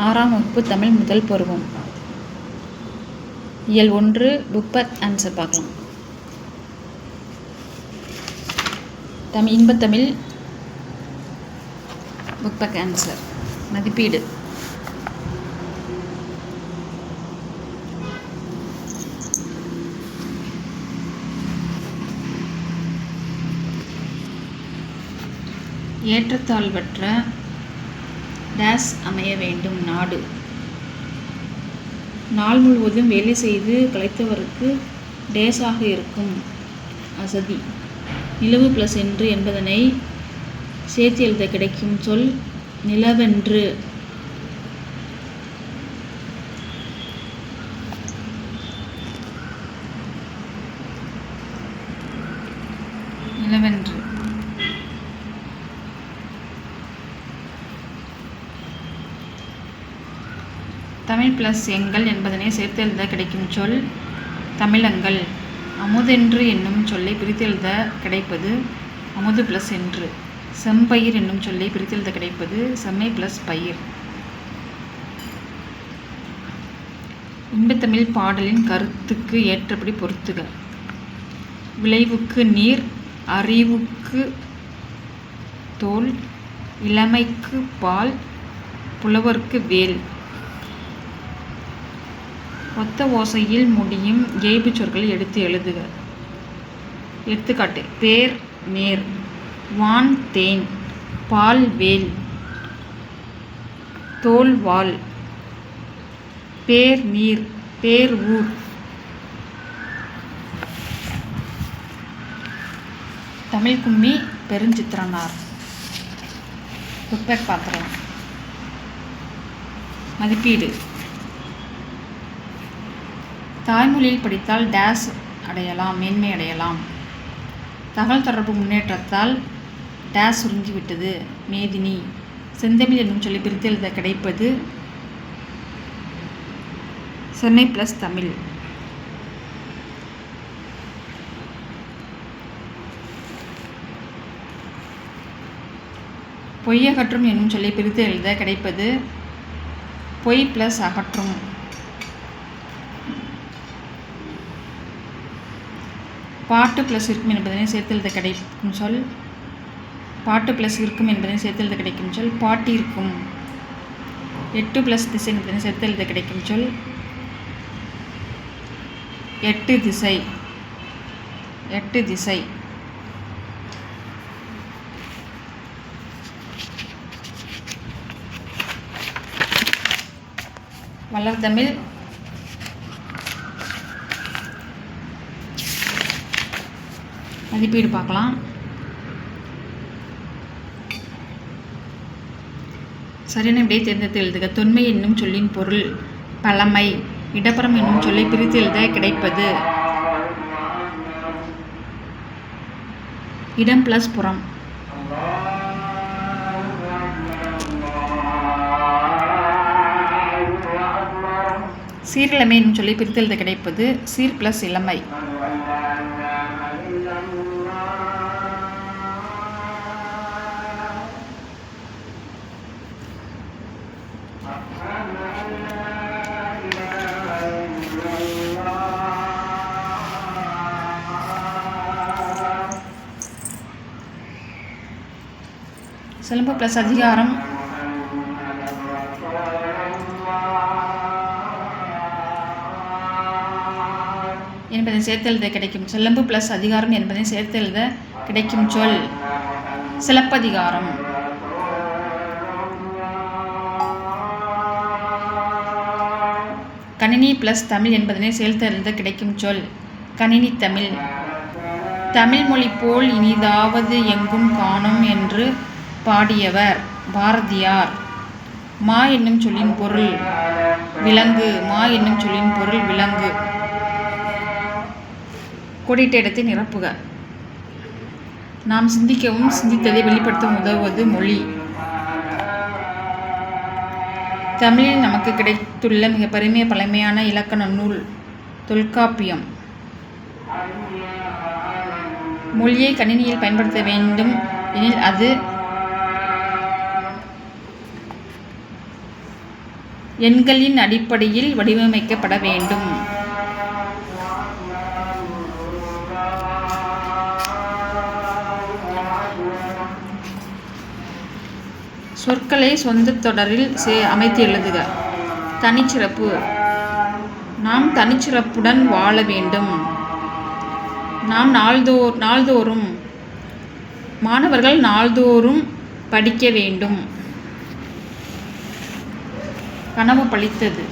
6ஆம் வகுப்பு தமிழ் முதல் பருவம் இயல் 1 புக் பேக் ஆன்சர் பார்க்கலாம். இன்பத்தமிழ் புக் பேக் ஆன்சர். மதிப்பீடு ஏற்றத்தாழ்வற்ற டேஸ் அமைய வேண்டும் நாடு. நாள் முழுவதும் வேலை செய்து களைத்தவருக்கு டேஸாக இருக்கும் அசதி. நிலவு ப்ளஸ் என்று என்பதனை சேர்த்து எழுத கிடைக்கும் சொல் நிலவென்று. நிலவென்று. தமிழ் ப்ளஸ் எங்கள் என்பதனை சேர்த்து எழுத கிடைக்கும் சொல் தமிழங்கள். அமுதென்று என்னும் சொல்லை பிரித்தெழுத கிடைப்பது அமுது ப்ளஸ் என்று. செம்பயிர் என்னும் சொல்லை பிரித்தெழுத கிடைப்பது செம்மை ப்ளஸ் பயிர். இன்பத்தமிழ் பாடலின் கருத்துக்கு ஏற்றபடி பொருத்துக. விளைவுக்கு நீர், அறிவுக்கு தோல், இளமைக்கு பால், புலவர்க்கு வேல். ஒத்த ஓசையில் முடியும் ஏய்பு சொற்களை எடுத்து எழுதுக. எடுத்துக்காட்டு: பேர் நேர், வான் தேன், பால் வேல், தோல் வாள். பேர் நீர், பேர் ஊர். தமிழ் கும்மி பெருஞ்சித்திரனார். புக் பேக் பார்க்கலாம். மதிப்பீடு தாய்மொழியில் படித்தால் டேஸ் அடையலாம், மேன்மை அடையலாம். தகவல் தொடர்பு முன்னேற்றத்தால் டேஸ் சுருங்கிவிட்டது மேதினி. செந்தமிழ் என்னும் சொல்லி பிரித்து எழுத கிடைப்பது சென்னை ப்ளஸ் தமிழ். பொய் அகற்றும் என்னும் சொல்லி பிரித்து எழுத கிடைப்பது பொய் ப்ளஸ் அகற்றும். பாட்டு ப்ளஸ் இருக்கும் என்பதனை சேர்த்து எழுத கிடைக்கும் சொல் பாட்டு ப்ளஸ் இருக்கும் என்பதனை சேர்த்து எழுத கிடைக்கும் சொல் பாட்டிருக்கும். 8 ப்ளஸ் திசை என்பதனை சேர்த்து எழுத கிடைக்கும் சொல் 8 திசை. 8 திசை. வளர்தமிழ் மதிப்பீடு பார்க்கலாம். சரியான விடையை தேர்ந்தெடுத்து எழுதுக. தொன்மை என்னும் சொல்லின் பொருள் பழமை. இடப்புறம் என்னும் சொல்லை பிரித்து எழுத கிடைப்பது இடம் ப்ளஸ் புறம். சீரிழமை என்னும் சொல்லி பிரித்து எழுத கிடைப்பது சீர் ப்ளஸ் இளமை. சிலம்பு ப்ளஸ் அதிகாரம் என்பதை சேர்த்து எழுத கிடைக்கும் சிலம்பு ப்ளஸ் அதிகாரம் என்பதை சேர்த்து எழுத கிடைக்கும் சொல் சிலப்பதிகாரம். கணினி ப்ளஸ் தமிழ் என்பதனை சேர்த்து எழுத கிடைக்கும் சொல் கணினி தமிழ். தமிழ் மொழி போல் இனிதாவது எங்கும் காணோம் என்று பாடியவர் பாரதியார். மா என்னும் சொல்லின் பொருள் விலங்கு. மா என்னும் சொல்லின் பொருள் விலங்கு. கோடிட்ட இடத்தை நிரப்புக. நாம் சிந்திக்கவும் சிந்தித்ததை வெளிப்படுத்தவும் உதவுவது மொழி. தமிழில் நமக்கு கிடைத்துள்ள மிக பழமையான இலக்கண நூல் தொல்காப்பியம். மொழியை கணினியில் பயன்படுத்த வேண்டும் எனில் அது எண்களின் அடிப்படையில் வடிவமைக்கப்பட வேண்டும். சொற்களை சொந்த தொடரில் அமைத்து எழுதுக. தனிச்சிறப்பு. நாம் தனிச்சிறப்புடன் வாழ வேண்டும். நாம் நாள்தோறும் மாணவர்கள் நாள்தோறும் படிக்க வேண்டும். கனவு பலித்தது.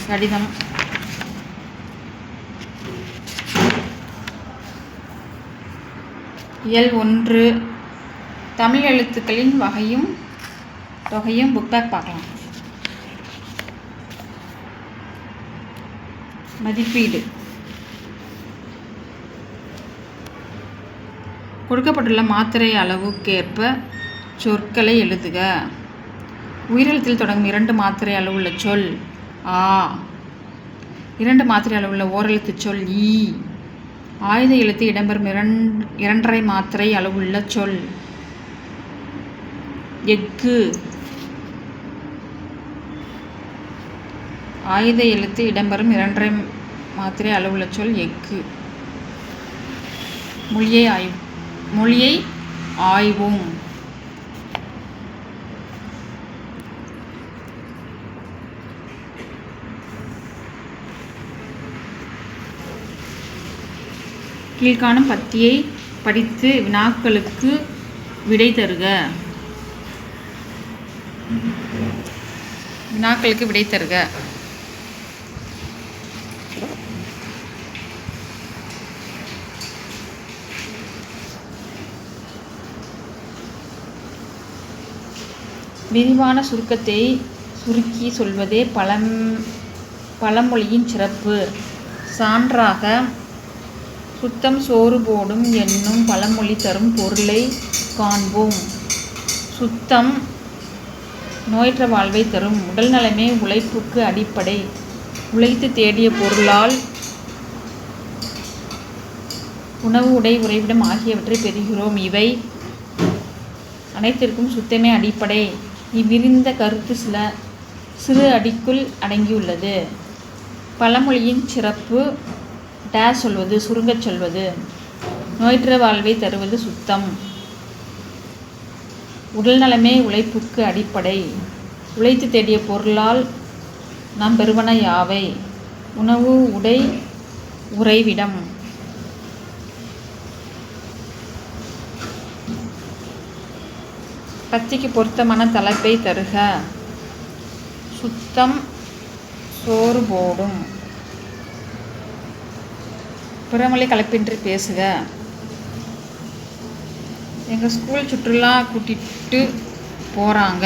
கடிதம். இயல் 1 தமிழ் எழுத்துக்களின் வகையும் தொகையும் புக் பேக் பார்க்கலாம். மதிப்பீடு. கொடுக்கப்பட்டுள்ள மாத்திரை அளவுக்கேற்ப சொற்களை எழுதுக. உயிரெழுத்தில் தொடங்கும் 2 மாத்திரை அளவுள்ள சொல் ஆ. 2 மாத்திரை அளவுள்ள ஓரெழுத்து சொல் ஈ. ஆயுத எழுத்து இடம்பெறும் 2.5 மாத்திரை அளவுள்ள சொல் எஃகு. ஆயுத எழுத்து இடம்பெறும் 2.5 மாத்திரை அளவுள்ள சொல் எஃகு. மொழியை ஆய்வும். கீழ்காணும் பத்தியை படித்து வினாக்களுக்கு விடை தருக. விரிவான சுருக்கத்தை சுருக்கி சொல்வதே பழமொழியின் சிறப்பு. சான்றாக சுத்தம் சோறு போடும் என்னும் பழமொழி தரும் பொருளை காண்போம். சுத்தம் நோயற்ற வாழ்வை தரும். உடல் நலமே உழைப்புக்கு அடிப்படை. உழைத்து தேடிய பொருளால் உணவு, உடை, உறைவிடம் ஆகியவற்றை பெறுகிறோம். இவை அனைத்திற்கும் சுத்தமே அடிப்படை. இவ்விரிந்த கருத்து சிறு அடிக்குள் அடங்கியுள்ளது. பழமொழியின் சிறப்பு டேஸ் சொல்வது, சுருங்கச் சொல்வது. நோயற்ற வாழ்வை தருவது சுத்தம். உடல் நலமே உழைப்புக்கு அடிப்படை. உழைத்து தேடிய பொருளால் நாம் பெறுவன யாவை? உணவு, உடை, உறைவிடம். பத்திக்கு பொருத்தமான தலைப்பை தருக. சுத்தம் சோறு போடும். பிறமொழி கலப்பின்றி பேசுக. எங்கள் ஸ்கூல் சுற்றுலா கூட்டிட்டு போகிறாங்க.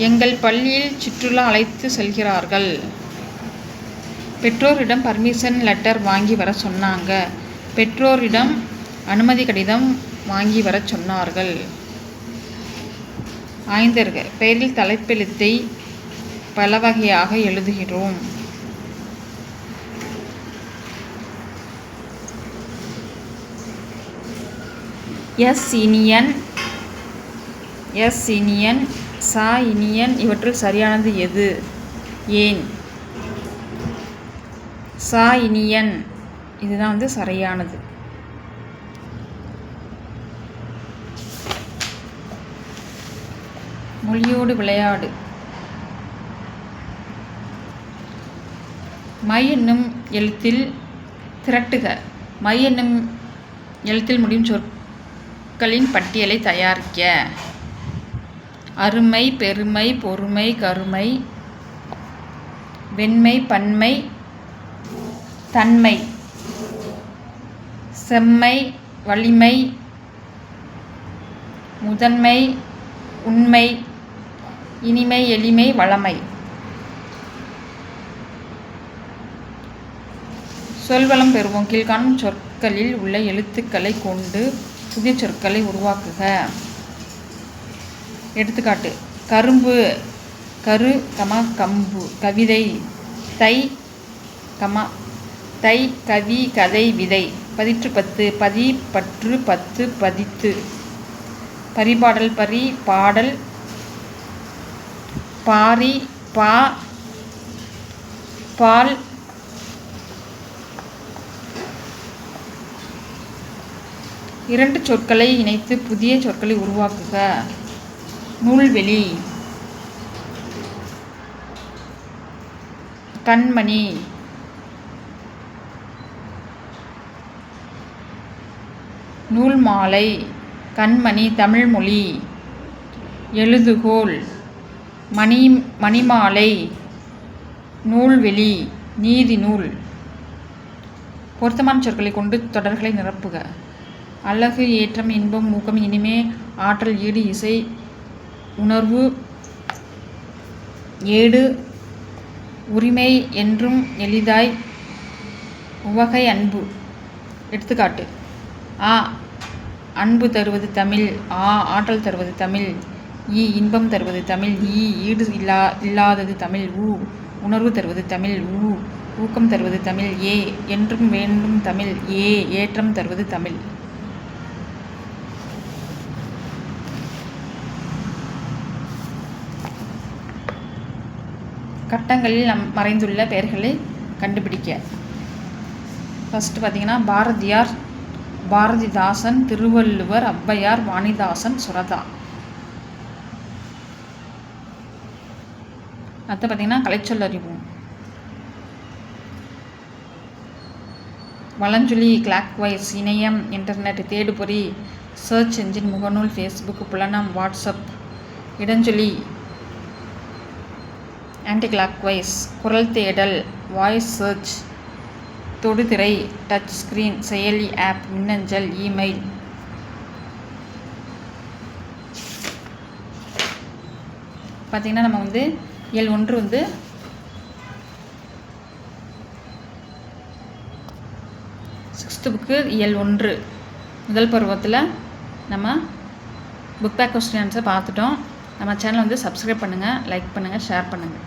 எங்கள் பள்ளியில் சுற்றுலா அழைத்து செல்கிறார்கள். பெற்றோரிடம் பர்மிஷன் லெட்டர் வாங்கி வர சொன்னாங்க. பெற்றோரிடம் அனுமதி கடிதம் வாங்கி வர சொன்னார்கள். ஆய்ந்தருக. பெயரில் தலைப்பெழுத்தை பல வகையாக எழுதுகிறோம். எஸ் இனியன், சா இனியன் இவற்றுள் சரியானது எது? ஏன்? சா இனியன் இதுதான் சரியானது. மொழியோடு விளையாடு. மை என்னும் எழுத்தில் திரட்டுக. மை என்னும் எழுத்தில் முடியும் சொற்களின் பட்டியலை தயாரிக்க. அருமை, பெருமை, பொறுமை, கருமை, வெண்மை, பன்மை, தன்மை, செம்மை, வலிமை, முதன்மை, உண்மை, இனிமை, எளிமை, வளமை. சொல்வளம் பெறுவோம். கீழ்காணும் சொற்களில் உள்ள எழுத்துக்களை கொண்டு புதிய சொற்களை உருவாக்குக. எடுத்துக்காட்டு: கரும்பு, கரு, கம்பு. கவிதை, தை, கவி, கதை, விதை. பதிற்று பத்து, பதி, பற்று, பத்து, பதித்து. பரிபாடல், பரி, பாடல், பாரி பால் இரண்டு சொற்களை இணைத்து புதிய சொற்களை உருவாக்குக. நூல்வெளி, கண்மணி, நூல்மாலை, கண்மணி தமிழ்மொழி, எழுதுகோல், மணிமாலை, நூல்வெளி, நீதி நூல். பொருத்தமான சொற்களை கொண்டு தொடர்களை நிரப்புக. அழகு, ஏற்றம், இன்பம், ஊக்கம், இனிமே, ஆற்றல், ஈடு, இசை, உணர்வு, ஏடு, உரிமை, என்றும், எளிதாய், உவகை, அன்பு. எடுத்துக்காட்டு: ஆ அன்பு தருவது தமிழ். ஆற்றல் தருவது தமிழ். இன்பம் தருவது தமிழ். ஈடு இல்லாதது தமிழ். உணர்வு தருவது தமிழ். ஊக்கம் தருவது தமிழ். என்றும் வேண்டும் தமிழ். ஏற்றம் தருவது தமிழ். கட்டங்களில் மறைந்துள்ள பெயர்களை கண்டுபிடிக்க. ஃபஸ்ட்டு பார்த்தீங்கன்னா பாரதியார், பாரதிதாசன், திருவள்ளுவர், ஔவையார், வாணிதாசன், சுரதா. அடுத்து பார்த்தீங்கன்னா கலைச்சொல் அறிவோம். வலஞ்சுழி, கிளாக்வைஸ், இணையம், இன்டர்நெட், தேடுபொறி, சர்ச் என்ஜின், முகநூல், ஃபேஸ்புக், புலனம், வாட்ஸ்அப். இடஞ்சொலி ஆன்டி கிளாக்வைஸ், குரல் தேடல், வாய்ஸ் சர்ச், தொடுதிரை, டச் ஸ்கிரீன், செயலி, ஆப், மின்னஞ்சல், இமெயில். பார்த்திங்கன்னா நம்ம வந்து இயல் 1 வந்து சிக்ஸ்த்து புக்கு இயல் 1 முதல் பருவத்தில் நம்ம புக் பேக் கொஸ்டின் ஆன்சர் பார்த்துட்டோம். நம்ம சேனலை வந்து சப்ஸ்கிரைப் பண்ணுங்கள், லைக் பண்ணுங்கள், ஷேர் பண்ணுங்கள்.